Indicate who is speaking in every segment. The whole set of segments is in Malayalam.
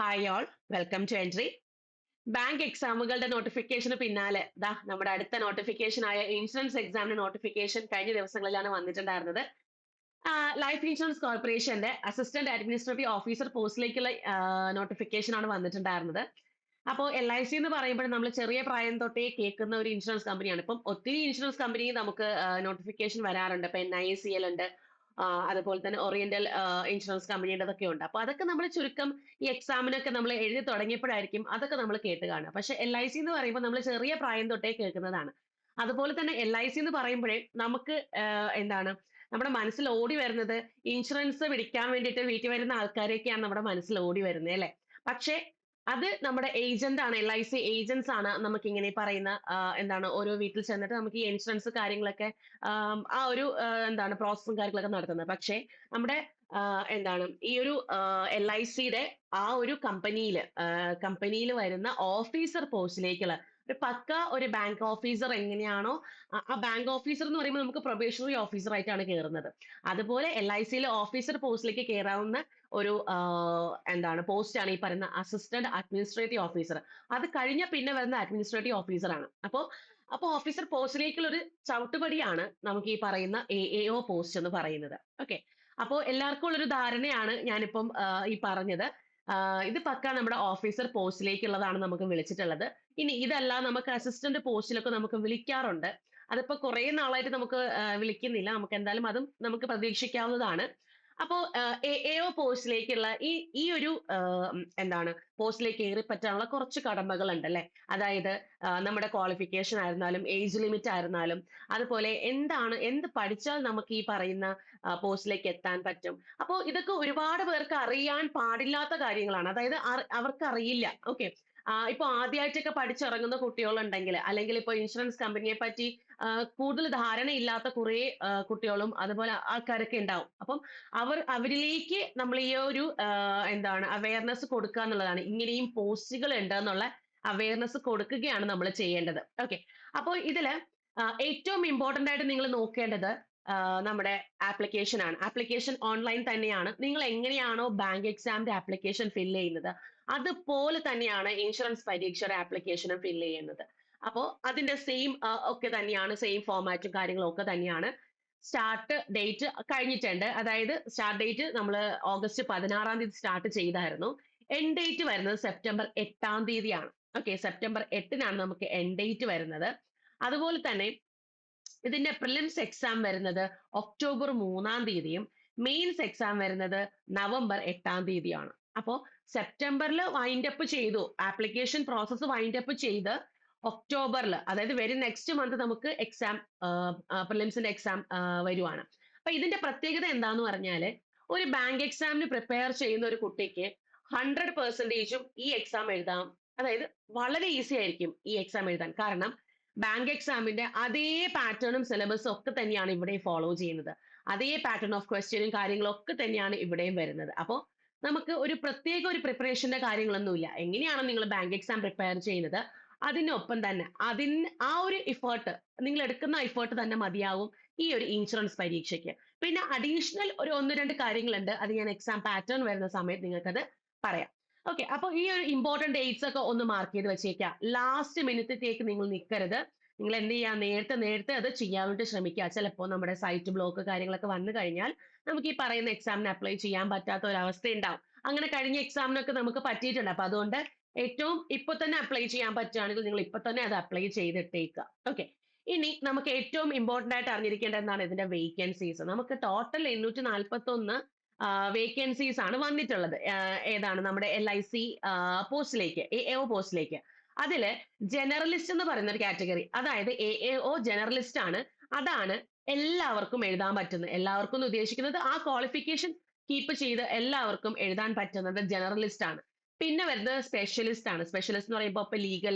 Speaker 1: Hi all, welcome to Entri. Bank എക്സാമുകളുടെ നോട്ടിഫിക്കേഷന് പിന്നാലെ നമ്മുടെ അടുത്ത നോട്ടിഫിക്കേഷൻ ആയ ഇൻഷുറൻസ് എക്സാമിന്റെ നോട്ടിഫിക്കേഷൻ കഴിഞ്ഞ ദിവസങ്ങളിലാണ് വന്നിട്ടുണ്ടായിരുന്നത്. ലൈഫ് ഇൻഷുറൻസ് കോർപ്പറേഷന്റെ അസിസ്റ്റന്റ് അഡ്മിനിസ്ട്രേറ്റീവ് ഓഫീസർ പോസ്റ്റിലേക്കുള്ള നോട്ടിഫിക്കേഷൻ ആണ് വന്നിട്ടുണ്ടായിരുന്നത്. അപ്പോൾ LIC എന്ന് പറയുമ്പോൾ നമ്മൾ ചെറിയ പ്രായം തൊട്ടേ കേൾക്കുന്ന ഒരു ഇൻഷുറൻസ് കമ്പനിയാണ്. ഇപ്പം ഒത്തിരി ഇൻഷുറൻസ് കമ്പനി നമുക്ക് നോട്ടിഫിക്കേഷൻ വരാറുണ്ട്. ഇപ്പൊ NICL ഉണ്ട്, അതുപോലെ തന്നെ ഓറിയന്റൽ ഇൻഷുറൻസ് കമ്പനിയുടെതൊക്കെ ഉണ്ട്. അപ്പൊ അതൊക്കെ നമ്മൾ ചുരുക്കം ഈ എക്സാമിനൊക്കെ നമ്മൾ എഴുതി തുടങ്ങിയപ്പോഴായിരിക്കും അതൊക്കെ നമ്മൾ കേട്ട് കാണുക. പക്ഷെ LIC എന്ന് പറയുമ്പോൾ നമ്മൾ ചെറിയ പ്രായം തൊട്ടേ കേൾക്കുന്നതാണ്. അതുപോലെ തന്നെ LIC എന്ന് പറയുമ്പോഴേ നമുക്ക് എന്താണ് നമ്മുടെ മനസ്സിൽ ഓടി വരുന്നത് ഇൻഷുറൻസ് പിടിക്കാൻ വേണ്ടിയിട്ട് വീട്ടിൽ വരുന്ന ആൾക്കാരെയൊക്കെയാണ് നമ്മുടെ മനസ്സിൽ ഓടി വരുന്നത്, അല്ലെ? പക്ഷെ അത് നമ്മുടെ ഏജന്റ് ആണ്, LIC ഏജന്റ്സ് ആണ് നമുക്ക് ഇങ്ങനെ പറയുന്ന എന്താണ് ഓരോ വീട്ടിൽ ചെന്നിട്ട് നമുക്ക് ഈ ഇൻഷുറൻസ് കാര്യങ്ങളൊക്കെ ആ ഒരു എന്താണ് പ്രോസസ്സും കാര്യങ്ങളൊക്കെ നടത്തുന്നത്. പക്ഷെ നമ്മുടെ എന്താണ് ഈ ഒരു LICയുടെ ആ ഒരു കമ്പനിയിൽ വരുന്ന ഓഫീസർ പോസ്റ്റിലേക്കുള്ള ഒരു പക്ക ഒരു ബാങ്ക് ഓഫീസർ എങ്ങനെയാണോ ആ ബാങ്ക് ഓഫീസർ എന്ന് പറയുമ്പോൾ നമുക്ക് പ്രൊബേഷണറി ഓഫീസർ ആയിട്ടാണ് കയറുന്നത്. അതുപോലെ LICയിലെ ഓഫീസർ പോസ്റ്റിലേക്ക് കയറാവുന്ന ഒരു എന്താണ് പോസ്റ്റ് ആണ് ഈ പറയുന്ന അസിസ്റ്റന്റ് അഡ്മിനിസ്ട്രേറ്റീവ് ഓഫീസർ. അത് കഴിഞ്ഞ പിന്നെ വരുന്ന അഡ്മിനിസ്ട്രേറ്റീവ് ഓഫീസർ ആണ്. അപ്പൊ ഓഫീസർ പോസ്റ്റിലേക്കുള്ള ഒരു ചവിട്ടുപടിയാണ് നമുക്ക് ഈ പറയുന്ന AAO പോസ്റ്റ് എന്ന് പറയുന്നത്. ഓക്കെ, അപ്പോൾ എല്ലാവർക്കും ഉള്ളൊരു ധാരണയാണ് ഞാനിപ്പം ഈ പറഞ്ഞത്. ഇത് പക്ക നമ്മുടെ ഓഫീസർ പോസ്റ്റിലേക്കുള്ളതാണ് നമുക്ക് വിളിച്ചിട്ടുള്ളത്. ഇനി ഇതല്ല, നമുക്ക് അസിസ്റ്റന്റ് പോസ്റ്റിലൊക്കെ നമുക്ക് വിളിക്കാറുണ്ട്. അതിപ്പോ കുറെ നാളായിട്ട് നമുക്ക് വിളിക്കുന്നില്ല. നമുക്ക് എന്തായാലും അതും നമുക്ക് പ്രതീക്ഷിക്കാവുന്നതാണ്. അപ്പോ AAO പോസ്റ്റിലേക്കുള്ള ഈ ഈ ഒരു എന്താണ് പോസ്റ്റിലേക്ക് കയറി പറ്റാനുള്ള കുറച്ച് കടമകൾ ഉണ്ട്, അല്ലെ? അതായത് നമ്മുടെ ക്വാളിഫിക്കേഷൻ ആയിരുന്നാലും ഏജ് ലിമിറ്റ് ആയിരുന്നാലും അതുപോലെ എന്ത് പഠിച്ചാൽ നമുക്ക് ഈ പറയുന്ന പോസ്റ്റിലേക്ക് എത്താൻ പറ്റും. അപ്പോൾ ഇതൊക്കെ ഒരുപാട് പേർക്ക് അറിയാൻ പാടില്ലാത്ത കാര്യങ്ങളാണ്. അതായത് അവർക്ക് അറിയില്ല. ഓക്കെ, ഇപ്പൊ ആദ്യമായിട്ടൊക്കെ പഠിച്ചിറങ്ങുന്ന കുട്ടികളുണ്ടെങ്കിൽ, അല്ലെങ്കിൽ ഇപ്പൊ ഇൻഷുറൻസ് കമ്പനിയെ പറ്റി കൂടുതൽ ധാരണയില്ലാത്ത കുറെ കുട്ടികളും അതുപോലെ ആൾക്കാരൊക്കെ ഉണ്ടാവും. അപ്പം അവരിലേക്ക് നമ്മൾ ഈ ഒരു എന്താണ് അവയർനെസ് കൊടുക്കുക എന്നുള്ളതാണ്. ഇങ്ങനെയും പോസ്റ്റുകൾ ഉണ്ട് എന്നുള്ള അവയർനെസ് കൊടുക്കുകയാണ് നമ്മൾ ചെയ്യേണ്ടത്. ഓക്കെ, അപ്പോൾ ഇതില് ഏറ്റവും ഇമ്പോർട്ടന്റ് ആയിട്ട് നിങ്ങൾ നോക്കേണ്ടത് നമ്മുടെ ആപ്ലിക്കേഷൻ ആണ്. ആപ്ലിക്കേഷൻ ഓൺലൈൻ തന്നെയാണ്. നിങ്ങൾ എങ്ങനെയാണോ ബാങ്ക് എക്സാമിന്റെ ആപ്ലിക്കേഷൻ ഫില്ല് ചെയ്യുന്നത് അതുപോലെ തന്നെയാണ് ഇൻഷുറൻസ് പരീക്ഷയുടെ ആപ്ലിക്കേഷനും ഫില്ല് ചെയ്യുന്നത്. അപ്പോൾ അതിന്റെ സെയിം ഒക്കെ തന്നെയാണ്, സെയിം ഫോമാറ്റും കാര്യങ്ങളും ഒക്കെ തന്നെയാണ്. സ്റ്റാർട്ട് ഡേറ്റ് കഴിഞ്ഞിട്ടുണ്ട്. അതായത് സ്റ്റാർട്ട് ഡേറ്റ് നമ്മൾ ഓഗസ്റ്റ് 16 തീയതി സ്റ്റാർട്ട് ചെയ്തായിരുന്നു. എൻഡ് ഡേറ്റ് വരുന്നത് സെപ്റ്റംബർ 8 തീയതിയാണ്. ഓക്കെ, സെപ്റ്റംബർ 8 നമുക്ക് എൻഡ് ഡേറ്റ് വരുന്നത്. അതുപോലെ തന്നെ ഇതിന്റെ പ്രിലിംസ് എക്സാം വരുന്നത് ഒക്ടോബർ 3 തീയതിയും മെയിൻസ് എക്സാം വരുന്നത് നവംബർ 8 തീയതിയാണ്. അപ്പോ സെപ്റ്റംബറിൽ വൈൻഡ് അപ്പ് ചെയ്തു, ആപ്ലിക്കേഷൻ പ്രോസസ്സ് വൈൻഡ് അപ്പ് ചെയ്ത് ഒക്ടോബറിൽ, അതായത് വെരി നെക്സ്റ്റ് മന്ത് നമുക്ക് എക്സാം പ്രിലിംസിന്റെ എക്സാം വരുവാണ്. അപ്പൊ ഇതിന്റെ പ്രത്യേകത എന്താന്ന് പറഞ്ഞാല് ഒരു ബാങ്ക് എക്സാമിന് പ്രിപ്പയർ ചെയ്യുന്ന ഒരു കുട്ടിക്ക് 100%ഉം ഈ എക്സാം എഴുതാം. അതായത് വളരെ ഈസി ആയിരിക്കും ഈ എക്സാം എഴുതാൻ. കാരണം ബാങ്ക് എക്സാമിന്റെ അതേ പാറ്റേണും സിലബസും ഒക്കെ തന്നെയാണ് ഇവിടെ ഫോളോ ചെയ്യുന്നത്. അതേ പാറ്റേൺ ഓഫ് ക്വസ്റ്റ്യനും കാര്യങ്ങളും ഒക്കെ തന്നെയാണ് ഇവിടെയും വരുന്നത്. അപ്പോൾ നമുക്ക് ഒരു പ്രത്യേക ഒരു പ്രിപ്പറേഷന്റെ കാര്യങ്ങളൊന്നുമില്ല. എങ്ങനെയാണ് നിങ്ങൾ ബാങ്ക് എക്സാം പ്രിപ്പയർ ചെയ്യുന്നത് അതിനൊപ്പം തന്നെ ആ ഒരു ഇഫേർട്ട്, നിങ്ങൾ എടുക്കുന്ന ഇഫേർട്ട് തന്നെ മതിയാവും ഈ ഒരു ഇൻഷുറൻസ് പരീക്ഷയ്ക്ക്. പിന്നെ അഡീഷണൽ ഒരു 1-2 കാര്യങ്ങളുണ്ട്. അത് ഞാൻ എക്സാം പാറ്റേൺ വരുന്ന സമയത്ത് നിങ്ങൾക്കത് പറയാം. ഓക്കെ, അപ്പൊ ഈ ഒരു ഇമ്പോർട്ടന്റ് ഡേറ്റ്സ് ഒക്കെ ഒന്ന് മാർക്ക് ചെയ്ത് വെച്ചേക്കാം. ലാസ്റ്റ് മിനിറ്റത്തേക്ക് നിങ്ങൾ നിൽക്കരുത്. നിങ്ങൾ എന്ത് ചെയ്യുക, നേരത്തെ അത് ചെയ്യാൻ വേണ്ടി ശ്രമിക്കുക. ചിലപ്പോൾ നമ്മുടെ സൈറ്റ് ബ്ലോക്ക് കാര്യങ്ങളൊക്കെ വന്നു കഴിഞ്ഞാൽ നമുക്ക് ഈ പറയുന്ന എക്സാമിന് അപ്ലൈ ചെയ്യാൻ പറ്റാത്ത ഒരു അവസ്ഥ ഉണ്ടാവും. അങ്ങനെ കഴിഞ്ഞ എക്സാമിനൊക്കെ നമുക്ക് പറ്റിയിട്ടുണ്ട്. അപ്പൊ അതുകൊണ്ട് ഏറ്റവും ഇപ്പൊ തന്നെ അപ്ലൈ ചെയ്യാൻ പറ്റുകയാണെങ്കിൽ നിങ്ങൾ ഇപ്പൊ തന്നെ അത് അപ്ലൈ ചെയ്തിട്ടേക്കുക. ഓക്കെ, ഇനി നമുക്ക് ഏറ്റവും ഇമ്പോർട്ടന്റ് ആയിട്ട് അറിഞ്ഞിരിക്കേണ്ട എന്താണ് ഇതിന്റെ വേക്കൻസീസ്. നമുക്ക് ടോട്ടൽ 841 വേക്കൻസീസ് ആണ് വന്നിട്ടുള്ളത്. ഏതാണ് നമ്മുടെ LIC പോസ്റ്റിലേക്ക്, AAO പോസ്റ്റിലേക്ക്. അതില് ജനറലിസ്റ്റ് എന്ന് പറയുന്ന ഒരു കാറ്റഗറി, അതായത് AAO ജനറലിസ്റ്റ് ആണ്. അതാണ് എല്ലാവർക്കും എഴുതാൻ പറ്റുന്നത്. എല്ലാവർക്കും എന്ന് ഉദ്ദേശിക്കുന്നത് ആ ക്വാളിഫിക്കേഷൻ കീപ്പ് ചെയ്ത് എല്ലാവർക്കും എഴുതാൻ പറ്റുന്നത് ജനറലിസ്റ്റ് ആണ്. പിന്നെ വരുന്നത് സ്പെഷ്യലിസ്റ്റ് ആണ്. സ്പെഷ്യലിസ്റ്റ് എന്ന് പറയുമ്പോൾ ഇപ്പൊ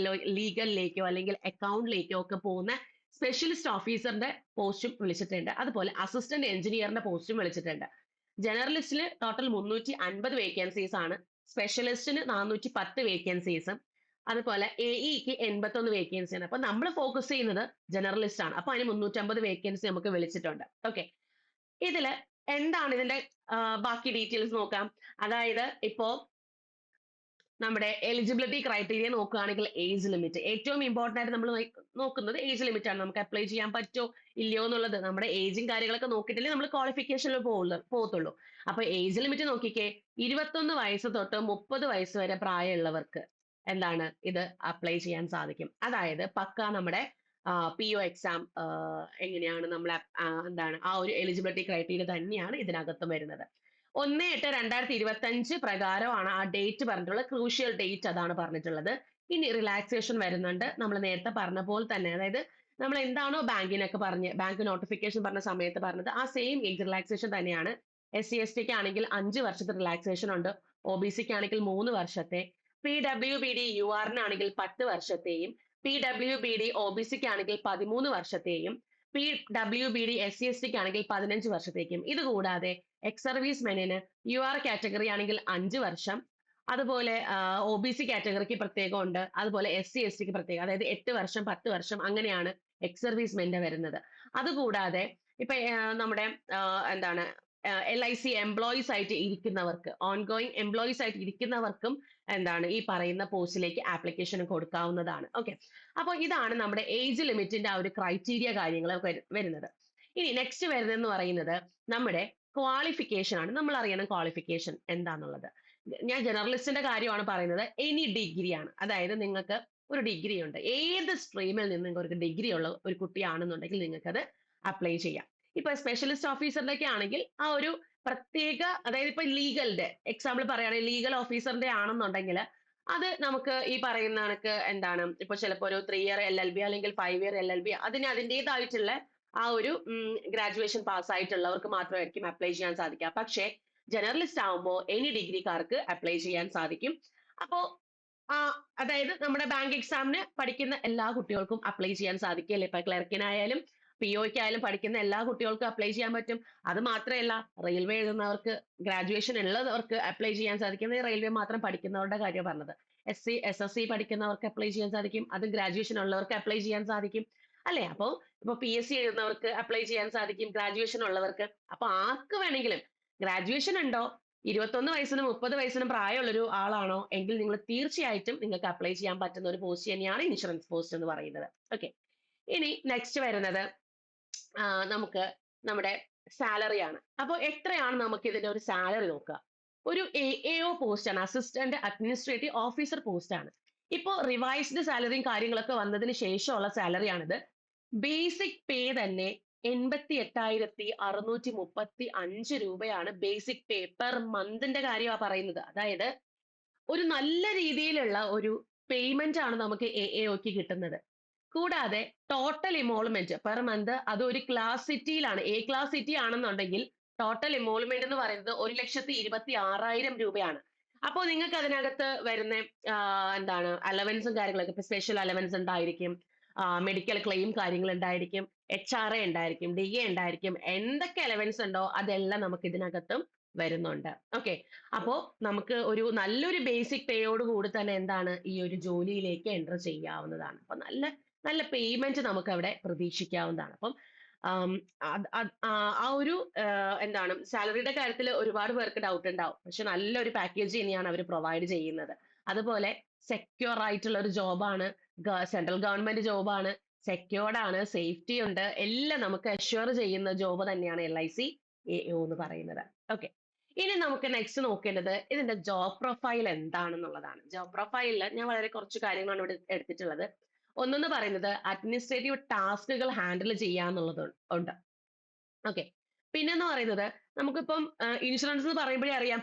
Speaker 1: ലീഗലിലേക്കോ അല്ലെങ്കിൽ അക്കൗണ്ടിലേക്കോ ഒക്കെ പോകുന്ന സ്പെഷ്യലിസ്റ്റ് ഓഫീസറിന്റെ പോസ്റ്റും വിളിച്ചിട്ടുണ്ട്. അതുപോലെ അസിസ്റ്റന്റ് എഞ്ചിനീയറിന്റെ പോസ്റ്റും വിളിച്ചിട്ടുണ്ട്. ജനറലിസ്റ്റിന് ടോട്ടൽ 350 വേക്കൻസീസ് ആണ്. സ്പെഷ്യലിസ്റ്റിന് 410 വേക്കൻസീസും അതുപോലെ AEക്ക് 81 വേക്കൻസി ആണ്. അപ്പൊ നമ്മൾ ഫോക്കസ് ചെയ്യുന്നത് ജനറലിസ്റ്റ് ആണ്. അപ്പൊ അതിന് 350 വേക്കൻസി നമുക്ക് വിളിച്ചിട്ടുണ്ട്. ഓക്കെ, ഇതില് എന്താണ് ഇതിന്റെ ബാക്കി ഡീറ്റെയിൽസ് നോക്കാം. അതായത് ഇപ്പോ നമ്മുടെ എലിജിബിലിറ്റി ക്രൈറ്റീരിയ നോക്കുകയാണെങ്കിൽ ഏജ് ലിമിറ്റ് ഏറ്റവും ഇമ്പോർട്ടന്റ് ആയിട്ട് നമ്മൾ നോക്കുന്നത് ഏജ് ലിമിറ്റ് ആണ്. നമുക്ക് അപ്ലൈ ചെയ്യാൻ പറ്റോ ഇല്ലയോ എന്നുള്ളത് നമ്മുടെ ഏജും കാര്യങ്ങളൊക്കെ നോക്കിയിട്ടല്ലേ നമ്മൾ ക്വാളിഫിക്കേഷനിൽ പോകത്തുള്ളൂ. അപ്പൊ ഏജ് ലിമിറ്റ് നോക്കിക്കേ, 21 വയസ്സ് തൊട്ട് 30 വയസ്സ് വരെ പ്രായമുള്ളവർക്ക് എന്താണ് ഇത് അപ്ലൈ ചെയ്യാൻ സാധിക്കും. അതായത് പക്ക നമ്മുടെ PO എക്സാം എങ്ങനെയാണ് നമ്മൾ എന്താണ് ആ ഒരു എലിജിബിലിറ്റി ക്രൈറ്റീരിയ തന്നെയാണ് ഇതിനകത്ത് വരുന്നത്. 1/8/2025 പ്രകാരമാണ് ആ ഡേറ്റ് പറഞ്ഞിട്ടുള്ള ക്രൂഷ്യൽ ഡേറ്റ് അതാണ് പറഞ്ഞിട്ടുള്ളത്. ഇനി റിലാക്സേഷൻ വരുന്നുണ്ട്. നമ്മൾ നേരത്തെ പറഞ്ഞ പോലെ തന്നെ, അതായത് നമ്മൾ എന്താണോ ബാങ്കിനൊക്കെ ബാങ്ക് നോട്ടിഫിക്കേഷൻ പറഞ്ഞ സമയത്ത് പറഞ്ഞത് ആ സെയിം ഏജ് റിലാക്സേഷൻ തന്നെയാണ്. SC/ST ആണെങ്കിൽ 5 വർഷത്തെ റിലാക്സേഷൻ ഉണ്ട്. OBC ആണെങ്കിൽ 3 വർഷത്തെ, PWBD UR-നാണെങ്കിൽ 10 വർഷത്തെയും, PWBD OBC ആണെങ്കിൽ 13 വർഷത്തെയും, PWBD SC/ST ആണെങ്കിൽ 15 വർഷത്തേക്കും. ഇത് കൂടാതെ എക്സ് സർവീസ് മെനിന് UR കാറ്റഗറി ആണെങ്കിൽ 5 വർഷം, അതുപോലെ OBC കാറ്റഗറിക്ക് പ്രത്യേകം ഉണ്ട്, അതുപോലെ SC/STക്ക് പ്രത്യേകം, അതായത് 8 വർഷം 10 വർഷം അങ്ങനെയാണ് എക്സ് സർവീസ് മെന്റെ വരുന്നത്. അതുകൂടാതെ ഇപ്പൊ നമ്മുടെ എന്താണ് LIC എംപ്ലോയീസ് ആയിട്ട് ഇരിക്കുന്നവർക്ക്, ഓൺഗോയിങ് എംപ്ലോയീസ് ആയിട്ട് ഇരിക്കുന്നവർക്കും എന്താണ് ഈ പറയുന്ന പോസ്റ്റിലേക്ക് ആപ്ലിക്കേഷൻ കൊടുക്കാവുന്നതാണ്. ഓക്കെ, അപ്പോൾ ഇതാണ് നമ്മുടെ ഏജ് ലിമിറ്റിന്റെ ആ ഒരു ക്രൈറ്റീരിയ കാര്യങ്ങൾ വരുന്നത്. ഇനി നെക്സ്റ്റ് വരുന്നതെന്ന് പറയുന്നത് നമ്മുടെ ക്വാളിഫിക്കേഷൻ ആണ്. നമ്മൾ അറിയണം ക്വാളിഫിക്കേഷൻ എന്താന്നുള്ളത്. ഞാൻ ജനറലിസ്റ്റിന്റെ കാര്യമാണ് പറയുന്നത്. എനി ഡിഗ്രി ആണ്, അതായത് നിങ്ങൾക്ക് ഒരു ഡിഗ്രി ഉണ്ട്, ഏത് സ്ട്രീമിൽ നിന്ന് നിങ്ങൾക്ക് ഒരു ഡിഗ്രി ഉള്ള ഒരു കുട്ടിയാണെന്നുണ്ടെങ്കിൽ നിങ്ങൾക്ക് അത് അപ്ലൈ ചെയ്യാം. ഇപ്പൊ സ്പെഷ്യലിസ്റ്റ് ഓഫീസറിന്റെ ഒക്കെ ആണെങ്കിൽ ആ ഒരു പ്രത്യേക, അതായത് ഇപ്പൊ ലീഗലിന്റെ എക്സാമ്പിൾ പറയുകയാണെങ്കിൽ ലീഗൽ ഓഫീസറിന്റെ ആണെന്നുണ്ടെങ്കിൽ അത് നമുക്ക് ഈ പറയുന്ന കണക്ക് എന്താണ് ഇപ്പൊ ചിലപ്പോൾ ഒരു 3 ഇയർ LLB അല്ലെങ്കിൽ 5 ഇയർ LLB അതിന് അതിൻ്റെതായിട്ടുള്ള ആ ഒരു ഗ്രാജുവേഷൻ പാസ് ആയിട്ടുള്ളവർക്ക് മാത്രമായിരിക്കും അപ്ലൈ ചെയ്യാൻ സാധിക്കുക. പക്ഷേ ജനറലിസ്റ്റ് ആവുമ്പോൾ എനി ഡിഗ്രിക്കാർക്ക് അപ്ലൈ ചെയ്യാൻ സാധിക്കും. അപ്പോ അതായത് നമ്മുടെ ബാങ്ക് എക്സാമിന് പഠിക്കുന്ന എല്ലാ കുട്ടികൾക്കും അപ്ലൈ ചെയ്യാൻ സാധിക്കില്ലേ. ഇപ്പൊ ക്ലർക്കിനായാലും POയ്ക്കായാലും പഠിക്കുന്ന എല്ലാ കുട്ടികൾക്കും അപ്ലൈ ചെയ്യാൻ പറ്റും. അത് മാത്രമല്ല, റെയിൽവേ എഴുതുന്നവർക്ക്, ഗ്രാജുവേഷൻ ഉള്ളവർക്ക് അപ്ലൈ ചെയ്യാൻ സാധിക്കുന്നത് റെയിൽവേ മാത്രം പഠിക്കുന്നവരുടെ കാര്യം പറഞ്ഞത്. SSC പഠിക്കുന്നവർക്ക് അപ്ലൈ ചെയ്യാൻ സാധിക്കും, അത് ഗ്രാജുവേഷൻ ഉള്ളവർക്ക് അപ്ലൈ ചെയ്യാൻ സാധിക്കും അല്ലെ. അപ്പോൾ ഇപ്പൊ PSC എഴുതുന്നവർക്ക് അപ്ലൈ ചെയ്യാൻ സാധിക്കും, ഗ്രാജുവേഷൻ ഉള്ളവർക്ക്. അപ്പൊ ആർക്ക് വേണമെങ്കിലും ഗ്രാജുവേഷൻ ഉണ്ടോ, 21 വയസ്സിനും 30 വയസ്സിനും പ്രായമുള്ളൊരു ആളാണോ എങ്കിൽ നിങ്ങൾ തീർച്ചയായിട്ടും നിങ്ങൾക്ക് അപ്ലൈ ചെയ്യാൻ പറ്റുന്ന ഒരു പോസ്റ്റ് തന്നെയാണ് ഇൻഷുറൻസ് പോസ്റ്റ് എന്ന് പറയുന്നത്. ഓക്കെ, ഇനി നെക്സ്റ്റ് വരുന്നത് നമുക്ക് നമ്മുടെ സാലറി ആണ്. അപ്പോൾ എത്രയാണ് നമുക്ക് ഇതിന്റെ ഒരു സാലറി നോക്കുക. ഒരു AO പോസ്റ്റ് ആണ്, അസിസ്റ്റന്റ് അഡ്മിനിസ്ട്രേറ്റീവ് ഓഫീസർ പോസ്റ്റ് ആണ്. ഇപ്പോ റിവൈസ്ഡ് സാലറിയും കാര്യങ്ങളൊക്കെ വന്നതിന് ശേഷമുള്ള സാലറിയാണിത്. ബേസിക് പേ തന്നെ 88,635 രൂപയാണ് ബേസിക് പേ പെർ മന്തിന്റെ കാര്യമാണ് പറയുന്നത്. അതായത് ഒരു നല്ല രീതിയിലുള്ള ഒരു പേയ്മെന്റ് ആണ് നമുക്ക് AOക്ക് കിട്ടുന്നത്. കൂടാതെ ടോട്ടൽ ഇൻവോൾവ്മെന്റ് പെർ മന്ത് അത് ഒരു ക്ലാസ് സിറ്റിയിലാണ്, A ക്ലാസ് സിറ്റി ആണെന്നുണ്ടെങ്കിൽ ടോട്ടൽ ഇൻവോൾവ്മെന്റ് എന്ന് പറയുന്നത് 1,26,000 രൂപയാണ്. അപ്പോൾ നിങ്ങൾക്ക് അതിനകത്ത് വരുന്ന എന്താണ് അലവൻസും കാര്യങ്ങളൊക്കെ, ഇപ്പൊ സ്പെഷ്യൽ അലവൻസ് ഉണ്ടായിരിക്കും, മെഡിക്കൽ ക്ലെയിം കാര്യങ്ങൾ ഉണ്ടായിരിക്കും, HRA ഉണ്ടായിരിക്കും, DA ഉണ്ടായിരിക്കും, എന്തൊക്കെ അലവൻസ് ഉണ്ടോ അതെല്ലാം നമുക്ക് ഇതിനകത്തും വരുന്നുണ്ട്. ഓക്കെ, അപ്പോ നമുക്ക് ഒരു നല്ലൊരു ബേസിക് പേയോട് കൂടി തന്നെ എന്താണ് ഈ ഒരു ജോലിയിലേക്ക് എൻ്റർ ചെയ്യാവുന്നതാണ്. അപ്പൊ നല്ല നല്ല പേയ്മെന്റ് നമുക്ക് അവിടെ പ്രതീക്ഷിക്കാവുന്നതാണ്. അപ്പം ആ ഒരു എന്താണ് സാലറിയുടെ കാര്യത്തിൽ ഒരുപാട് പേർക്ക് ഡൗട്ട് ഉണ്ടാവും. പക്ഷെ നല്ലൊരു പാക്കേജ് തന്നെയാണ് അവർ പ്രൊവൈഡ് ചെയ്യുന്നത്. അതുപോലെ സെക്യൂർ ആയിട്ടുള്ള ഒരു ജോബാണ്, സെൻട്രൽ ഗവൺമെന്റ് ജോബാണ്, സെക്യൂർഡ് ആണ്, സേഫ്റ്റി ഉണ്ട്, എല്ലാം നമുക്ക് അഷ്യൂർ ചെയ്യുന്ന ജോബ് തന്നെയാണ് LIC AO എന്ന് പറയുന്നത്. ഓക്കെ, ഇനി നമുക്ക് നെക്സ്റ്റ് നോക്കേണ്ടത് ഇതിന്റെ ജോബ് പ്രൊഫൈൽ എന്താണെന്നുള്ളതാണ്. ജോബ് പ്രൊഫൈലിൽ ഞാൻ വളരെ കുറച്ച് കാര്യങ്ങളാണ് ഇവിടെ എടുത്തിട്ടുള്ളത്. ഒന്നെന്ന് പറയുന്നത് അഡ്മിനിസ്ട്രേറ്റീവ് ടാസ്കുകൾ ഹാൻഡിൽ ചെയ്യാന്നുള്ളത് ഉണ്ട്. ഓക്കെ, പിന്നെന്ന് പറയുന്നത് നമുക്കിപ്പം ഇൻഷുറൻസ് എന്ന് പറയുമ്പോഴേ അറിയാം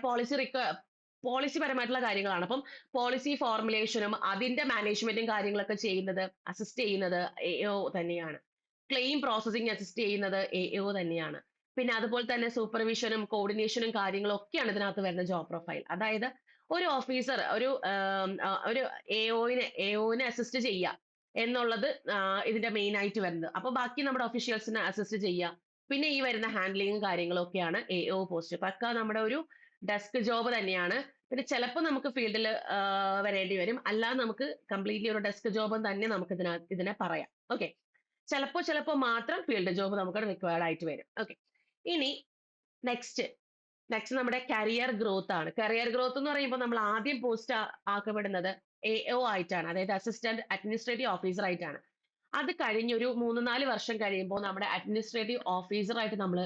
Speaker 1: പോളിസി പരമായിട്ടുള്ള കാര്യങ്ങളാണ്. അപ്പം പോളിസി ഫോർമുലേഷനും അതിന്റെ മാനേജ്മെന്റും കാര്യങ്ങളൊക്കെ ചെയ്യുന്നത്, അസിസ്റ്റ് ചെയ്യുന്നത് AO തന്നെയാണ്. ക്ലെയിം പ്രോസസ്സിംഗ് അസിസ്റ്റ് ചെയ്യുന്നത് AO തന്നെയാണ്. പിന്നെ അതുപോലെ തന്നെ സൂപ്പർവിഷനും കോർഡിനേഷനും കാര്യങ്ങളും ഒക്കെയാണ് ഇതിനകത്ത് വരുന്ന ജോബ് പ്രൊഫൈൽ. അതായത് ഒരു ഓഫീസർ ഒരു AOനെ അസിസ്റ്റ് ചെയ്യുക എന്നുള്ളത് ഇതിന്റെ മെയിൻ ആയിട്ട് വരുന്നത്. അപ്പൊ ബാക്കി നമ്മുടെ ഒഫീഷ്യൽസിനെ അസിസ്റ്റ് ചെയ്യുക, പിന്നെ ഈ വരുന്ന ഹാൻഡ്ലിങ്ങും കാര്യങ്ങളും ഒക്കെയാണ് AO പോസ്റ്റ്. പക്ക നമ്മുടെ ഒരു ഡെസ്ക് ജോബ് തന്നെയാണ്. പിന്നെ ചിലപ്പോൾ നമുക്ക് ഫീൽഡിൽ വരേണ്ടി വരും, അല്ലാതെ നമുക്ക് കംപ്ലീറ്റ്ലി ഒരു ഡെസ്ക് ജോബ് തന്നെ നമുക്ക് ഇതിനെ പറയാം. ഓക്കെ, ചിലപ്പോൾ മാത്രം ഫീൽഡ് ജോബ് നമുക്ക് റിക്വയർഡ് ആയിട്ട് വരും. ഓക്കെ, ഇനി നെക്സ്റ്റ് നെക്സ്റ്റ് നമ്മുടെ കരിയർ ഗ്രോത്ത് ആണ്. കരിയർ ഗ്രോത്ത് എന്ന് പറയുമ്പോൾ നമ്മൾ ആദ്യം പോസ്റ്റ് ആക്കപ്പെടുന്നത് AO ആയിട്ടാണ്, അതായത് അസിസ്റ്റന്റ് അഡ്മിനിസ്ട്രേറ്റീവ് ഓഫീസർ ആയിട്ടാണ്. അത് കഴിഞ്ഞൊരു 3-4 വർഷം കഴിയുമ്പോൾ നമ്മുടെ അഡ്മിനിസ്ട്രേറ്റീവ് ഓഫീസർ ആയിട്ട് നമ്മൾ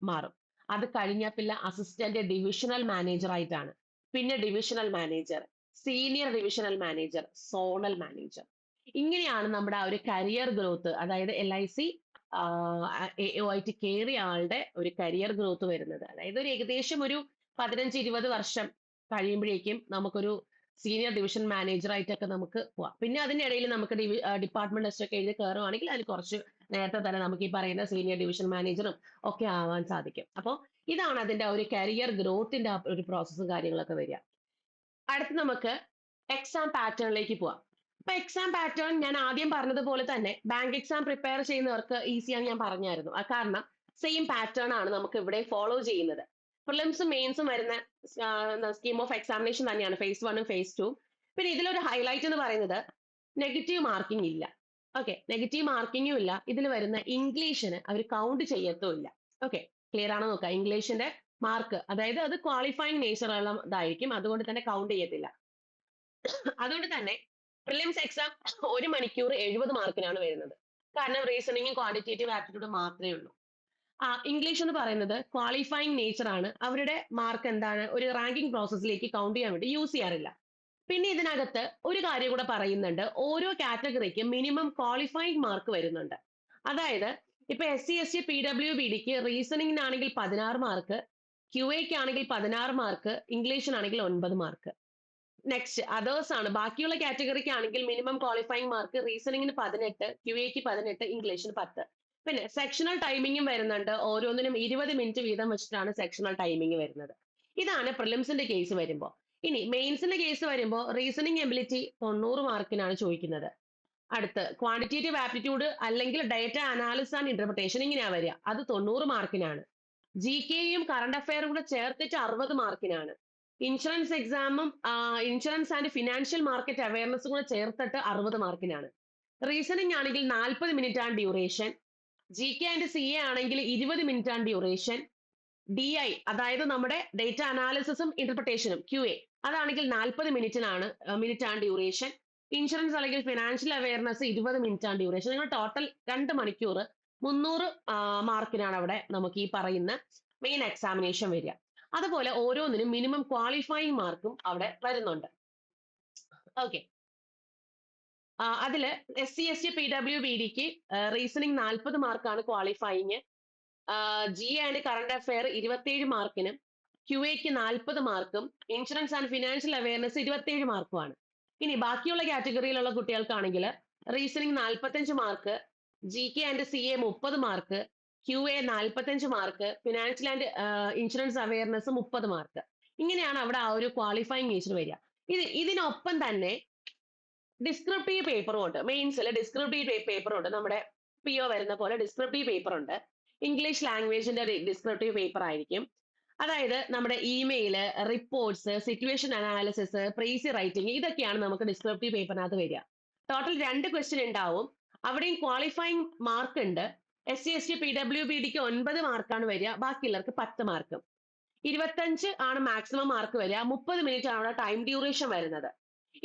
Speaker 1: മാറും. അത് കഴിഞ്ഞാൽ പിന്നെ അസിസ്റ്റന്റ് ഡിവിഷണൽ മാനേജർ ആയിട്ടാണ്, പിന്നെ divisional manager, senior divisional manager, zonal manager. ഇങ്ങനെയാണ് നമ്മുടെ ആ ഒരു കരിയർ ഗ്രോത്ത്, അതായത് LIC AO ആയിട്ട് കയറിയ ആളുടെ ഒരു കരിയർ ഗ്രോത്ത് വരുന്നത്. അതായത് ഒരു ഏകദേശം ഒരു 15-20 വർഷം കഴിയുമ്പോഴേക്കും നമുക്കൊരു സീനിയർ ഡിവിഷൻ മാനേജർ ആയിട്ടൊക്കെ നമുക്ക് പോവാം. പിന്നെ അതിനിടയിൽ നമുക്ക് ഡിപ്പാർട്ട്മെന്റ് ടെസ്റ്റ് ഒക്കെ എഴുതി കയറുവാണെങ്കിൽ അതിൽ കുറച്ച് നേരത്തെ തന്നെ നമുക്ക് ഈ പറയുന്ന സീനിയർ ഡിവിഷൻ മാനേജറും ഒക്കെ ആവാൻ സാധിക്കും. അപ്പോൾ ഇതാണ് അതിന്റെ ഒരു കരിയർ ഗ്രോത്തിന്റെ ഒരു പ്രോസസ്സും കാര്യങ്ങളൊക്കെ വരിക. അടുത്ത് നമുക്ക് എക്സാം പാറ്റേണിലേക്ക് പോവാം. അപ്പൊ എക്സാം പാറ്റേൺ ഞാൻ ആദ്യം പറഞ്ഞതുപോലെ തന്നെ ബാങ്ക് എക്സാം പ്രിപ്പയർ ചെയ്യുന്നവർക്ക് ഈസിയാണ് ഞാൻ പറഞ്ഞായിരുന്നു. കാരണം സെയിം പാറ്റേൺ ആണ് നമുക്ക് ഇവിടെ ഫോളോ ചെയ്യുന്നത്. പ്രിലിംസും മെയിൻസും വരുന്ന സ്കീം ഓഫ് എക്സാമിനേഷൻ തന്നെയാണ് ഫേസ് 1 ഫേസ് 2. പിന്നെ ഇതിലൊരു ഹൈലൈറ്റ് എന്ന് പറയുന്നത് നെഗറ്റീവ് മാർക്കിംഗ് ഇല്ല. ഓക്കെ, നെഗറ്റീവ് മാർക്കിങ്ങും ഇല്ല. ഇതിൽ വരുന്ന ഇംഗ്ലീഷിന് അവർ കൗണ്ട് ചെയ്യത്തും ഇല്ല. ഓക്കെ, ക്ലിയർ ആണോ നോക്കാം. ഇംഗ്ലീഷിന്റെ മാർക്ക്, അതായത് അത് ക്വാളിഫൈങ് നേച്ചറുള്ള ഇതായിരിക്കും, അതുകൊണ്ട് തന്നെ കൗണ്ട് ചെയ്യത്തില്ല. അതുകൊണ്ട് തന്നെ പ്രിലിംസ് എക്സാം 1 മണിക്കൂർ 70 മാർക്കിനാണ് വരുന്നത്. കാരണം റീസണിങ്ങും ക്വാണ്ടിറ്റേറ്റീവ് ആപ്റ്റിറ്റ്യൂഡ് മാത്രമേ ഉള്ളൂ. ഇംഗ്ലീഷ് എന്ന് പറയുന്നത് ക്വാളിഫൈങ് നേച്ചർ ആണ്. അവരുടെ മാർക്ക് എന്താണ്, ഒരു റാങ്കിങ് പ്രോസസ്സിലേക്ക് കൗണ്ട് ചെയ്യാൻ വേണ്ടി യൂസ് ചെയ്യാറില്ല. പിന്നെ ഇതിനകത്ത് ഒരു കാര്യം കൂടെ പറയുന്നുണ്ട്, ഓരോ കാറ്റഗറിക്കും മിനിമം ക്വാളിഫൈങ് മാർക്ക് വരുന്നുണ്ട്. അതായത് ഇപ്പൊ SC ST PWBDക്ക് റീസണിങ്ങിനാണെങ്കിൽ 16 മാർക്ക്, QAക്ക് ആണെങ്കിൽ 16 മാർക്ക്, ഇംഗ്ലീഷിനാണെങ്കിൽ 9 മാർക്ക്. നെക്സ്റ്റ് അതേഴ്സ് ആണ്. ബാക്കിയുള്ള കാറ്റഗറിക്ക് ആണെങ്കിൽ മിനിമം ക്വാളിഫൈങ് മാർക്ക് റീസണിങ്ങിന് 18, QAക്ക് 18, ഇംഗ്ലീഷിന് 10. പിന്നെ സെക്ഷണൽ ടൈമിങ്ങും വരുന്നുണ്ട്. ഓരോന്നിനും 20 മിനിറ്റ് വീതം വെച്ചിട്ടാണ് സെക്ഷണൽ ടൈമിംഗ് വരുന്നത്. ഇതാണ് പ്രിലിംസിന്റെ കേസ് വരുമ്പോൾ. ഇനി മെയിൻസിന്റെ കേസ് വരുമ്പോൾ റീസണിങ് എബിലിറ്റി 90 മാർക്കിനാണ് ചോദിക്കുന്നത്. അടുത്ത് ക്വാണ്ടിറ്റേറ്റീവ് ആപ്റ്റിറ്റ്യൂഡ് അല്ലെങ്കിൽ ഡേറ്റ അനാലിസിസ് ആൻഡ് ഇന്റർപ്രിട്ടേഷൻ ഇങ്ങനെയാ വരിക, അത് 90 മാർക്കിനാണ്. GKയും കറണ്ട് അഫയറും കൂടെ ചേർത്തിട്ട് 60 മാർക്കിനാണ്. ഇൻഷുറൻസ് എക്സാമും ഇൻഷുറൻസ് ആൻഡ് ഫിനാൻഷ്യൽ മാർക്കറ്റ് അവയർനെസ്സും കൂടെ ചേർത്തിട്ട് 60 മാർക്കിനാണ്. റീസണിങ് ആണെങ്കിൽ 40 മിനിറ്റ് ആണ് ഡ്യൂറേഷൻ. GK ആൻഡ് CA ആണെങ്കിൽ 20 മിനിറ്റ് ആണ് ഡ്യൂറേഷൻ. DI അതായത് നമ്മുടെ ഡേറ്റ അനാലിസിസും ഇന്റർപ്രിട്ടേഷനും QA അതാണെങ്കിൽ 40 മിനിറ്റ് ആണ് ഡ്യൂറേഷൻ. ഇൻഷുറൻസ് അല്ലെങ്കിൽ ഫിനാൻഷ്യൽ അവയർനെസ് 20 മിനിറ്റ് ആണ് ഡ്യൂറേഷൻ. നിങ്ങൾ ടോട്ടൽ 2 മണിക്കൂർ 300 മാർക്കിനാണ് അവിടെ നമുക്ക് ഈ പറയുന്ന മെയിൻ എക്സാമിനേഷൻ വരിക. അതുപോലെ ഓരോന്നിനും മിനിമം ക്വാളിഫൈങ് മാർക്കും അവിടെ വരുന്നുണ്ട്. ഓക്കെ, അതില് SC ST PWBDക്ക് റീസണിങ് 40 മാർക്കാണ് qualifying. GA and current affair 27 മാർക്കിനും, QAക്ക് 40 മാർക്കും, ഇൻഷുറൻസ് ആൻഡ് ഫിനാൻഷ്യൽ അവയർനെസ് 27 മാർക്കുമാണ്. ഇനി ബാക്കിയുള്ള കാറ്റഗറിയിലുള്ള കുട്ടികൾക്കാണെങ്കിൽ reasoning 45 mark, GK and CA 30 mark, QA 45 mark, financial and insurance awareness 30 mark. ഇങ്ങനെയാണ് അവിടെ ആ ഒരു ക്വാളിഫൈങ് നേച്ചർ വരിക. ഇതിനൊപ്പം തന്നെ ഡിസ്ക്രിപ്റ്റീവ് പേപ്പറും ഉണ്ട്. മെയിൻസിൽ ഡിസ്ക്രിപ്റ്റീവ് പേപ്പറും ഉണ്ട്. നമ്മുടെ PO വരുന്ന പോലെ ഡിസ്ക്രിപ്റ്റീവ് പേപ്പർ ഉണ്ട്. ഇംഗ്ലീഷ് ലാംഗ്വേജിന്റെ ഡിസ്ക്രിപ്റ്റീവ് പേപ്പർ ആയിരിക്കും. അതായത് നമ്മുടെ email, reports, situation analysis, precis writing, ഇതൊക്കെയാണ് നമുക്ക് ഡിസ്ക്രിപ്റ്റീവ് പേപ്പറിനകത്ത് വരിക. ടോട്ടൽ 2 ക്വസ്റ്റ്യൻ ഉണ്ടാവും. അവിടെയും ക്വാളിഫൈങ് മാർക്ക് ഉണ്ട്. SC ST PWBDക്ക് 9 മാർക്കാണ് വരിക, ബാക്കിയുള്ളവർക്ക് 10 മാർക്ക്. 25 ആണ് മാക്സിമം മാർക്ക് വരിക. 30 മിനിറ്റ് ആണ് അവിടെ ടൈം ഡ്യൂറേഷൻ വരുന്നത്.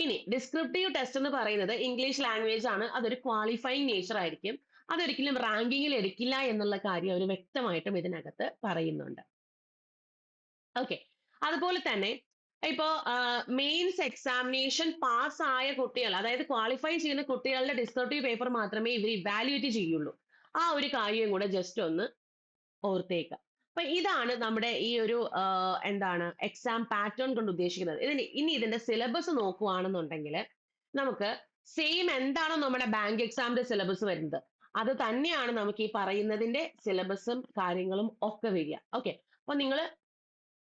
Speaker 1: ഇനി ഡിസ്ക്രിപ്റ്റീവ് ടെസ്റ്റ് എന്ന് പറയുന്നത് ഇംഗ്ലീഷ് ലാംഗ്വേജ് ആണ്. അതൊരു ക്വാളിഫൈങ് നേച്ചർ ആയിരിക്കും. അതൊരിക്കലും റാങ്കിങ്ങിൽ എടുക്കില്ല എന്നുള്ള കാര്യം അവർ വ്യക്തമായിട്ടും ഇതിനകത്ത് പറയുന്നുണ്ട്. ഓക്കെ, അതുപോലെ തന്നെ ഇപ്പോ മെയിൻസ് എക്സാമിനേഷൻ പാസ് ആയ കുട്ടികൾ, അതായത് ക്വാളിഫൈ ചെയ്യുന്ന കുട്ടികളുടെ ഡിസ്ക്രിപ്റ്റീവ് പേപ്പർ മാത്രമേ ഇവർ ഇവാലുവേറ്റ് ചെയ്യുള്ളൂ. ആ ഒരു കാര്യം കൂടെ ജസ്റ്റ് ഒന്ന് ഓർത്തേക്കാം. അപ്പൊ ഇതാണ് നമ്മുടെ ഈ ഒരു എന്താണ് എക്സാം പാറ്റേൺ കൊണ്ട് ഉദ്ദേശിക്കുന്നത്. ഇനി ഇതിന്റെ സിലബസ് നോക്കുവാണെന്നുണ്ടെങ്കിൽ നമുക്ക് സെയിം എന്താണോ നമ്മുടെ ബാങ്ക് എക്സാമിന്റെ സിലബസ് വരുന്നത് അത് തന്നെയാണ് നമുക്ക് ഈ പറയുന്നതിന്റെ സിലബസും കാര്യങ്ങളും ഒക്കെ വരിക. ഓക്കെ, അപ്പൊ നിങ്ങൾ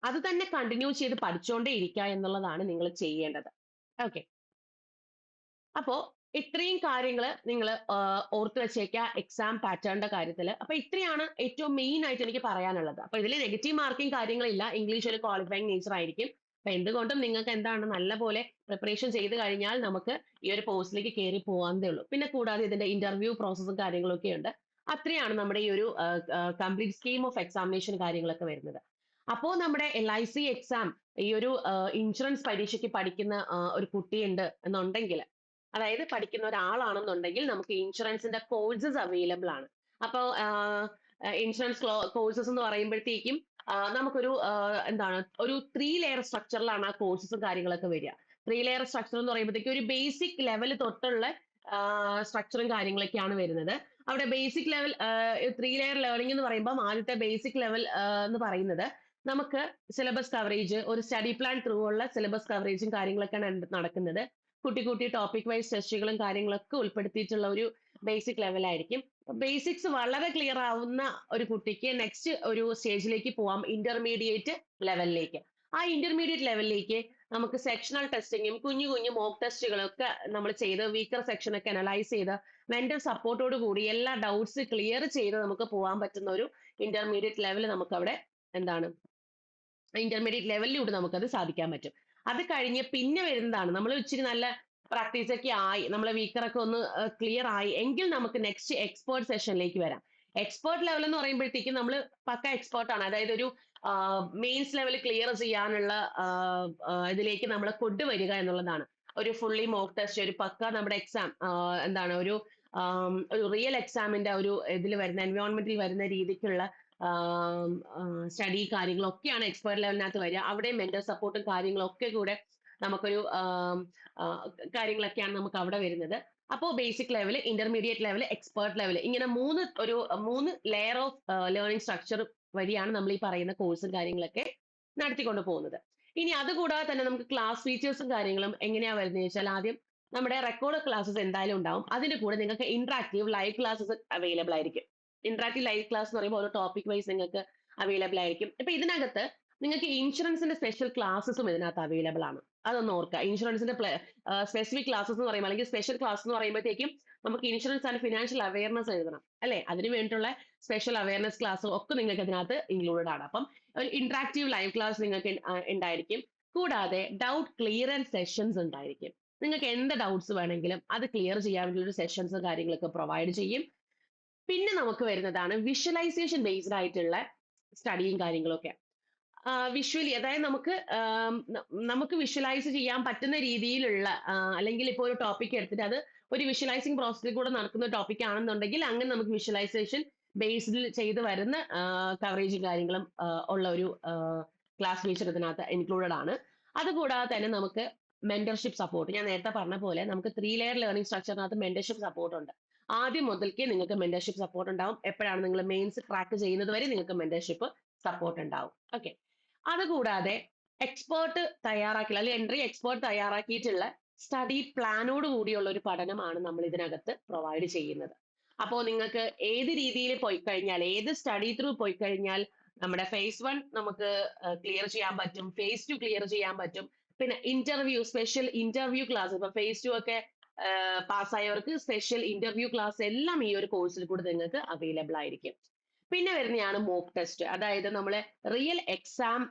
Speaker 1: അത് തന്നെ കണ്ടിന്യൂ ചെയ്ത് പഠിച്ചുകൊണ്ടേ ഇരിക്കുക എന്നുള്ളതാണ് നിങ്ങൾ ചെയ്യേണ്ടത്. ഓക്കെ, അപ്പോ ഇത്രയും കാര്യങ്ങൾ നിങ്ങൾ ഓർത്ത് വെച്ചേക്കുക എക്സാം പാറ്റേണിന്റെ കാര്യത്തിൽ. അപ്പൊ ഇത്രയാണ് ഏറ്റവും മെയിൻ ആയിട്ട് എനിക്ക് പറയാനുള്ളത്. അപ്പൊ ഇതിൽ നെഗറ്റീവ് മാർക്കിംഗ് കാര്യങ്ങളില്ല. ഇംഗ്ലീഷ് ഒരു ക്വാളിഫൈങ് നേച്ചർ ആയിരിക്കും. അപ്പൊ എന്തുകൊണ്ടും നിങ്ങൾക്ക് എന്താണ് നല്ലപോലെ പ്രിപ്പറേഷൻ ചെയ്ത് കഴിഞ്ഞാൽ നമുക്ക് ഈ ഒരു പോസ്റ്റിലേക്ക് കയറി പോകാവുന്നതേ ഉള്ളൂ. പിന്നെ കൂടാതെ ഇതിന്റെ ഇന്റർവ്യൂ പ്രോസസ്സും കാര്യങ്ങളൊക്കെ ഉണ്ട്. അത്രയാണ് നമ്മുടെ ഈ ഒരു കംപ്ലീറ്റ് സ്കീം ഓഫ് എക്സാമിനേഷൻ കാര്യങ്ങളൊക്കെ വരുന്നത്. അപ്പോ നമ്മുടെ LIC എക്സാം ഈ ഒരു ഇൻഷുറൻസ് പരീക്ഷയ്ക്ക് പഠിക്കുന്ന ഒരു കുട്ടിയുണ്ട് എന്നുണ്ടെങ്കിൽ, അതായത് പഠിക്കുന്ന ഒരാളാണെന്നുണ്ടെങ്കിൽ നമുക്ക് ഇൻഷുറൻസിന്റെ കോഴ്സസ് അവൈലബിൾ ആണ്. അപ്പോൾ ഇൻഷുറൻസ് കോഴ്സസ് എന്ന് പറയുമ്പോഴത്തേക്കും നമുക്കൊരു എന്താണ് ഒരു 3 ലെയർ സ്ട്രക്ചറിലാണ് ആ കോഴ്സസും കാര്യങ്ങളൊക്കെ വരിക. 3 ലെയർ സ്ട്രക്ചർ എന്ന് പറയുമ്പോഴത്തേക്കും ഒരു ബേസിക് ലെവൽ തൊട്ടുള്ള സ്ട്രക്ചറും കാര്യങ്ങളൊക്കെയാണ് വരുന്നത്. അവിടെ ബേസിക് ലെവൽ 3 ലെയർ ലേണിംഗ് എന്ന് പറയുമ്പോൾ ആദ്യത്തെ ബേസിക് ലെവൽ എന്ന് പറയുന്നത് നമുക്ക് സിലബസ് കവറേജ്, ഒരു സ്റ്റഡി പ്ലാൻ ത്രൂ ഉള്ള സിലബസ് കവറേജും കാര്യങ്ങളൊക്കെയാണ് നടക്കുന്നത്. കുട്ടി കുട്ടി ടോപ്പിക് വൈസ് ടെസ്റ്റുകളും കാര്യങ്ങളൊക്കെ ഉൾപ്പെടുത്തിയിട്ടുള്ള ഒരു ബേസിക് ലെവൽ ആയിരിക്കും. ബേസിക്സ് വളരെ ക്ലിയർ ആവുന്ന ഒരു കുട്ടിക്ക് നെക്സ്റ്റ് ഒരു സ്റ്റേജിലേക്ക് പോവാം, ഇന്റർമീഡിയറ്റ് ലെവലിലേക്ക്. ആ ഇന്റർമീഡിയറ്റ് ലെവലിലേക്ക് നമുക്ക് സെക്ഷണൽ ടെസ്റ്റിങ്ങും കുഞ്ഞു കുഞ്ഞു മോക്ക് ടെസ്റ്റുകളും ഒക്കെ നമ്മൾ ചെയ്ത് വീക്കർ സെക്ഷൻ ഒക്കെ അനലൈസ് ചെയ്ത് വെൻഡർ സപ്പോർട്ടോട് കൂടി എല്ലാ ഡൗട്ട്സ് ക്ലിയർ ചെയ്ത് നമുക്ക് പോകാൻ പറ്റുന്ന ഒരു ഇന്റർമീഡിയറ്റ് ലെവൽ നമുക്ക് അവിടെ എന്താണ് ഇന്റർമീഡിയറ്റ് ലെവലിലൂടെ നമുക്കത് സാധിക്കാൻ പറ്റും. അത് കഴിഞ്ഞ് പിന്നെ വരുന്നതാണ് നമ്മൾ ഇച്ചിരി നല്ല പ്രാക്ടീസ് ഒക്കെ ആയി, നമ്മളെ വീക്കറൊക്കെ ഒന്ന് ക്ലിയർ ആയി എങ്കിൽ നമുക്ക് നെക്സ്റ്റ് എക്സ്പേർട്ട് സെഷനിലേക്ക് വരാം. എക്സ്പേർട്ട് ലെവൽ എന്ന് പറയുമ്പോഴത്തേക്കും നമ്മൾ പക്ക എക്സ്പേർട്ട് ആണ്, അതായത് ഒരു മെയിൻസ് ലെവൽ ക്ലിയർ ചെയ്യാനുള്ള ഇതിലേക്ക് നമ്മൾ കൊണ്ടുവരിക എന്നുള്ളതാണ്. ഒരു ഫുള്ളി മോക്ക് ടെസ്റ്റ്, ഒരു പക്ക നമ്മുടെ എക്സാം എന്താണ് ഒരു ഒരു റിയൽ എക്സാമിന്റെ ഒരു ഇതിൽ വരുന്ന എൻവയോൺമെന്റിൽ വരുന്ന രീതിക്കുള്ള സ്റ്റഡി കാര്യങ്ങളൊക്കെയാണ് എക്സ്പേർട്ട് ലെവലിനകത്ത് വരിക. അവിടെ മെന്റൽ സപ്പോർട്ടും കാര്യങ്ങളൊക്കെ കൂടെ നമുക്കൊരു കാര്യങ്ങളൊക്കെയാണ് നമുക്ക് അവിടെ വരുന്നത്. അപ്പോൾ basic level, intermediate level, expert level, ഇങ്ങനെ മൂന്ന് ലെയർ ഓഫ് ലേണിംഗ് സ്ട്രക്ചർ വഴിയാണ് നമ്മൾ ഈ പറയുന്ന കോഴ്സും കാര്യങ്ങളൊക്കെ നടത്തിക്കൊണ്ട് പോകുന്നത്. ഇനി അതുകൂടാതെ തന്നെ നമുക്ക് ക്ലാസ് ഫീച്ചേഴ്സും കാര്യങ്ങളും എങ്ങനെയാ വരുന്നത് വെച്ചാൽ, ആദ്യം നമ്മുടെ റെക്കോർഡ് ക്ലാസ്സസ് എന്തായാലും ഉണ്ടാവും. അതിന്റെ കൂടെ നിങ്ങൾക്ക് ഇന്ററാക്റ്റീവ് ലൈവ് ക്ലാസ്സസ് അവൈലബിൾ ആയിരിക്കും. ഇന്ററാക്റ്റീവ് ലൈവ് ക്ലാസ് എന്ന് പറയുമ്പോൾ ഓരോ ടോപ്പിക് വൈസ് നിങ്ങൾക്ക് അവൈലബിൾ ആയിരിക്കും. ഇപ്പൊ ഇതിനകത്ത് നിങ്ങൾക്ക് ഇൻഷുറൻസിന്റെ സ്പെഷ്യൽ ക്ലാസ്സസും ഇതിനകത്ത് അവൈലബിൾ ആണ്. അതൊന്ന് ഓർക്കുക. ഇൻഷുറൻസിന്റെ സ്പെസിഫിക് ക്ലാസ്സസ് എന്ന് പറയുമ്പോൾ, അല്ലെങ്കിൽ സ്പെഷ്യൽ ക്ലാസ് എന്ന് പറയുമ്പോഴത്തേക്കും നമുക്ക് ഇൻഷുറൻസ് ആൻഡ് ഫിനാൻഷ്യൽ അവയർനെസ് എഴുതണം അല്ലെ, അതിന് വേണ്ടിയിട്ടുള്ള സ്പെഷ്യൽ അവയർനെസ് ക്ലാസ് ഒക്കെ നിങ്ങൾക്ക് ഇതിനകത്ത് ഇൻക്ലൂഡഡ് ആണ്. അപ്പം ഒരു ഇന്ററാക്റ്റീവ് ലൈവ് ക്ലാസ് നിങ്ങൾക്ക് ഉണ്ടായിരിക്കും. കൂടാതെ ഡൗട്ട് ക്ലിയറൻസ് സെഷൻസ് ഉണ്ടായിരിക്കും. നിങ്ങൾക്ക് എന്ത് ഡൗട്ട്സ് വേണമെങ്കിലും അത് ക്ലിയർ ചെയ്യാൻ വേണ്ടി ഒരു സെഷൻസ് കാര്യങ്ങളൊക്കെ പ്രൊവൈഡ് ചെയ്യും. പിന്നെ നമുക്ക് വരുന്നതാണ് വിഷ്വലൈസേഷൻ ബേസ്ഡ് ആയിട്ടുള്ള സ്റ്റഡിയും കാര്യങ്ങളൊക്കെ. വിഷ്വലി, അതായത് നമുക്ക് വിഷ്വലൈസ് ചെയ്യാൻ പറ്റുന്ന രീതിയിലുള്ള അല്ലെങ്കിൽ ഇപ്പോൾ ഒരു ടോപ്പിക് എടുത്തിട്ട് അത് ഒരു വിഷ്വലൈസിങ് പ്രോസസ്സിൽ കൂടെ നടക്കുന്ന ടോപ്പിക് ആണെന്നുണ്ടെങ്കിൽ അങ്ങനെ നമുക്ക് വിഷ്വലൈസേഷൻ ബേസ്ഡിൽ ചെയ്ത് വരുന്ന കവറേജും കാര്യങ്ങളും ഉള്ള ഒരു ക്ലാസ് ഫീച്ചർ ഇതിനകത്ത് ഇൻക്ലൂഡഡ് ആണ്. അതുകൂടാതെ തന്നെ നമുക്ക് മെന്റർഷിപ്പ് സപ്പോർട്ട്, ഞാൻ നേരത്തെ പറഞ്ഞ പോലെ നമുക്ക് 3 ലെയർ ലേണിംഗ് സ്ട്രക്ചറിനകത്ത് മെന്റർഷിപ്പ് സപ്പോർട്ട് ഉണ്ട്. ആദ്യം മുതൽക്കേ നിങ്ങൾക്ക് മെന്റർഷിപ്പ് സപ്പോർട്ട് ഉണ്ടാവും. എപ്പോഴാണ് നിങ്ങൾ മെയിൻസ് ട്രാക്ക് ചെയ്യുന്നത് വരെ നിങ്ങൾക്ക് മെന്റർഷിപ്പ് സപ്പോർട്ട് ഉണ്ടാവും. ഓക്കെ. അതുകൂടാതെ എക്സ്പേർട്ട് തയ്യാറാക്കിയുള്ള, അല്ലെങ്കിൽ എൻട്രി എക്സ്പേർട്ട് തയ്യാറാക്കിയിട്ടുള്ള സ്റ്റഡി പ്ലാനോട് കൂടിയുള്ള ഒരു പഠനമാണ് നമ്മൾ ഇതിനകത്ത് പ്രൊവൈഡ് ചെയ്യുന്നത്. അപ്പോൾ നിങ്ങൾക്ക് ഏത് രീതിയിൽ പോയി കഴിഞ്ഞാൽ, ഏത് സ്റ്റഡി ത്രൂ പോയി കഴിഞ്ഞാൽ നമ്മുടെ phase 1 നമുക്ക് ക്ലിയർ ചെയ്യാൻ പറ്റും, phase 2 ക്ലിയർ ചെയ്യാൻ പറ്റും. പിന്നെ ഇന്റർവ്യൂ, സ്പെഷ്യൽ ഇന്റർവ്യൂ ക്ലാസ്, ഇപ്പൊ phase 2 ഒക്കെ പാസ്സായവർക്ക് സ്പെഷ്യൽ ഇന്റർവ്യൂ ക്ലാസ് എല്ലാം ഈ ഒരു കോഴ്സിൽ കൂടെ നിങ്ങൾക്ക് അവൈലബിൾ ആയിരിക്കും. പിന്നെ വരുന്നതാണ് മോക്ക് ടെസ്റ്റ്, അതായത് നമ്മളെ റിയൽ എക്സാം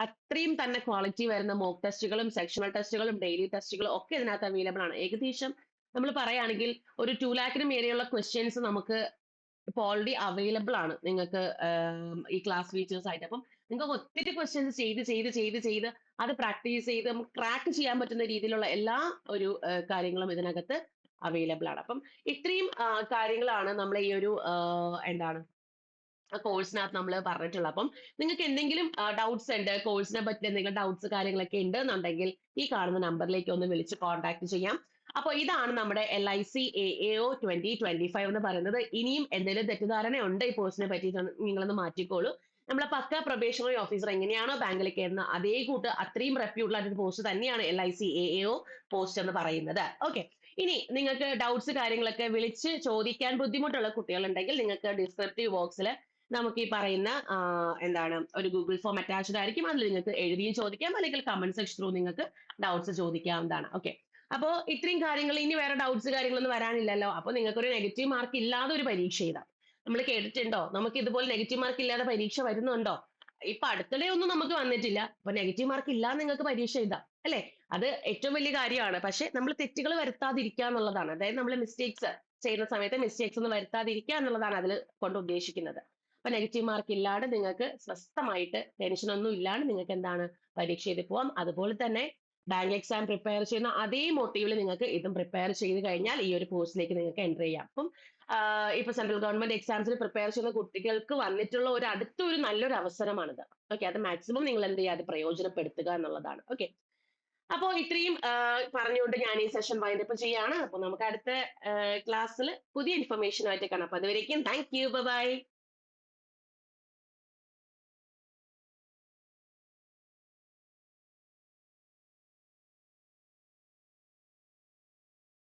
Speaker 1: അത്രയും തന്നെ ക്വാളിറ്റി വരുന്ന മോക്ക് ടെസ്റ്റുകളും സെക്ഷണൽ ടെസ്റ്റുകളും ഡെയിലി ടെസ്റ്റുകളും ഒക്കെ ഇതിനകത്ത് അവൈലബിൾ ആണ്. ഏകദേശം നമ്മൾ പറയുകയാണെങ്കിൽ ഒരു 2 lakhിനും മേലെയുള്ള ക്വസ്റ്റ്യൻസ് നമുക്ക് ഇപ്പോൾ ഓൾറെഡി അവൈലബിൾ ആണ് നിങ്ങൾക്ക് ഈ ക്ലാസ് ഫീച്ചേഴ്സ് ആയിട്ട്. അപ്പം നിങ്ങൾക്ക് ഒത്തിരി ക്വസ്റ്റ്യൻസ് ചെയ്ത് അത് പ്രാക്ടീസ് ചെയ്ത് നമുക്ക് ക്രാക്ക് ചെയ്യാൻ പറ്റുന്ന രീതിയിലുള്ള എല്ലാ ഒരു കാര്യങ്ങളും ഇതിനകത്ത് അവൈലബിൾ ആണ്. അപ്പം ഇത്രയും കാര്യങ്ങളാണ് നമ്മൾ ഈ ഒരു എന്താണ് കോഴ്സിനകത്ത് നമ്മൾ പറഞ്ഞിട്ടുള്ളത്. അപ്പം നിങ്ങൾക്ക് എന്തെങ്കിലും ഡൗട്ട്സ് ഉണ്ട്, കോഴ്സിനെ പറ്റി എന്തെങ്കിലും ഡൗട്ട്സ് കാര്യങ്ങളൊക്കെ ഉണ്ട് എന്നുണ്ടെങ്കിൽ ഈ കാണുന്ന നമ്പറിലേക്ക് ഒന്ന് വിളിച്ച് കോൺടാക്ട് ചെയ്യാം. അപ്പോൾ ഇതാണ് നമ്മുടെ LIC AAO 2025 എന്ന് പറയുന്നത്. ഇനിയും എന്തെങ്കിലും തെറ്റിദ്ധാരണ ഉണ്ട് ഈ കോഴ്സിനെ പറ്റിയിട്ട് നിങ്ങളൊന്ന് മാറ്റിക്കോളൂ. നമ്മളെ പക്ക പ്രൊബേഷണറി ഓഫീസർ എങ്ങനെയാണോ ബാങ്കിൽ കയറുന്ന അതേ കൂട്ട് അത്രയും റെപ്യൂട്ടഡ് ആയിട്ടൊരു പോസ്റ്റ് തന്നെയാണ് LIC AAO പോസ്റ്റ് എന്ന് പറയുന്നത്. ഓക്കെ. ഇനി നിങ്ങൾക്ക് ഡൗട്ട്സ് കാര്യങ്ങളൊക്കെ വിളിച്ച് ചോദിക്കാൻ ബുദ്ധിമുട്ടുള്ള കുട്ടികളുണ്ടെങ്കിൽ നിങ്ങൾക്ക് ഡിസ്ക്രിപ്റ്റീവ് ബോക്സിൽ നമുക്ക് ഈ പറയുന്ന എന്താണ് ഒരു ഗൂഗിൾ ഫോം അറ്റാച്ച്ഡ് ആയിരിക്കും. അതിൽ നിങ്ങൾക്ക് എഴുതിയും ചോദിക്കാം, അല്ലെങ്കിൽ കമന്റ് സെക്ഷൻ ത്രൂ നിങ്ങൾക്ക് ഡൗട്ട്സ് ചോദിക്കാവുന്നതാണ്. ഓക്കെ. അപ്പോൾ ഇത്രയും കാര്യങ്ങൾ, ഇനി വേറെ ഡൗട്ട്സ് കാര്യങ്ങളൊന്നും വരാനില്ലല്ലോ. അപ്പോൾ നിങ്ങൾക്ക് ഒരു നെഗറ്റീവ് മാർക്ക് ഇല്ലാതെ ഒരു പരീക്ഷ എഴുതാം. നമ്മൾ കേട്ടിട്ടുണ്ടോ നമുക്ക് ഇതുപോലെ നെഗറ്റീവ് മാർക്ക് ഇല്ലാതെ പരീക്ഷ വരുന്നുണ്ടോ? ഇപ്പൊ അടുത്തിടെ ഒന്നും നമുക്ക് വന്നിട്ടില്ല. അപ്പൊ നെഗറ്റീവ് മാർക്ക് ഇല്ലാതെ നിങ്ങൾക്ക് പരീക്ഷ എഴുതാം അല്ലെ, അത് ഏറ്റവും വലിയ കാര്യമാണ്. പക്ഷെ നമ്മൾ തെറ്റുകൾ വരുത്താതിരിക്കുക എന്നുള്ളതാണ്, അതായത് നമ്മൾ മിസ്റ്റേക്സ് ചെയ്യുന്ന സമയത്ത് മിസ്റ്റേക്സ് ഒന്നും വരുത്താതിരിക്കുക എന്നുള്ളതാണ് അതിൽ കൊണ്ട് ഉദ്ദേശിക്കുന്നത്. അപ്പൊ നെഗറ്റീവ് മാർക്ക് ഇല്ലാണ്ട് നിങ്ങൾക്ക് സ്വസ്ഥമായിട്ട് ടെൻഷൻ ഒന്നും ഇല്ലാണ്ട് നിങ്ങൾക്ക് എന്താണ് പരീക്ഷ എഴുതി പോവാം. അതുപോലെ തന്നെ ബാങ്ക് എക്സാം പ്രിപ്പയർ ചെയ്യുന്ന അതേ മോട്ടീവിൽ നിങ്ങൾക്ക് ഇതും പ്രിപ്പയർ ചെയ്ത് കഴിഞ്ഞാൽ ഈ ഒരു കോഴ്സിലേക്ക് നിങ്ങൾക്ക് എൻ്റർ ചെയ്യാം. അപ്പം ഇപ്പൊ സെൻട്രൽ ഗവൺമെന്റ് എക്സാംസിന് പ്രിപ്പയർ ചെയ്യുന്ന കുട്ടികൾക്ക് വന്നിട്ടുള്ള ഒരു അടുത്തൊരു നല്ലൊരു അവസരമാണിത്. ഓക്കെ, അത് മാക്സിമം നിങ്ങൾ എന്ത് ചെയ്യുക, അത് പ്രയോജനപ്പെടുത്തുക എന്നുള്ളതാണ്. ഓക്കെ, അപ്പോൾ ഇത്രയും പറഞ്ഞുകൊണ്ട് ഞാൻ ഈ സെഷൻ വൈൻഡപ്പ് ചെയ്യാണ്. അപ്പൊ നമുക്ക് അടുത്ത ക്ലാസ്സിൽ പുതിയ ഇൻഫർമേഷനുമായിട്ട് കാണാം. അപ്പൊ അതുവരേക്കും താങ്ക് യു, ബൈ.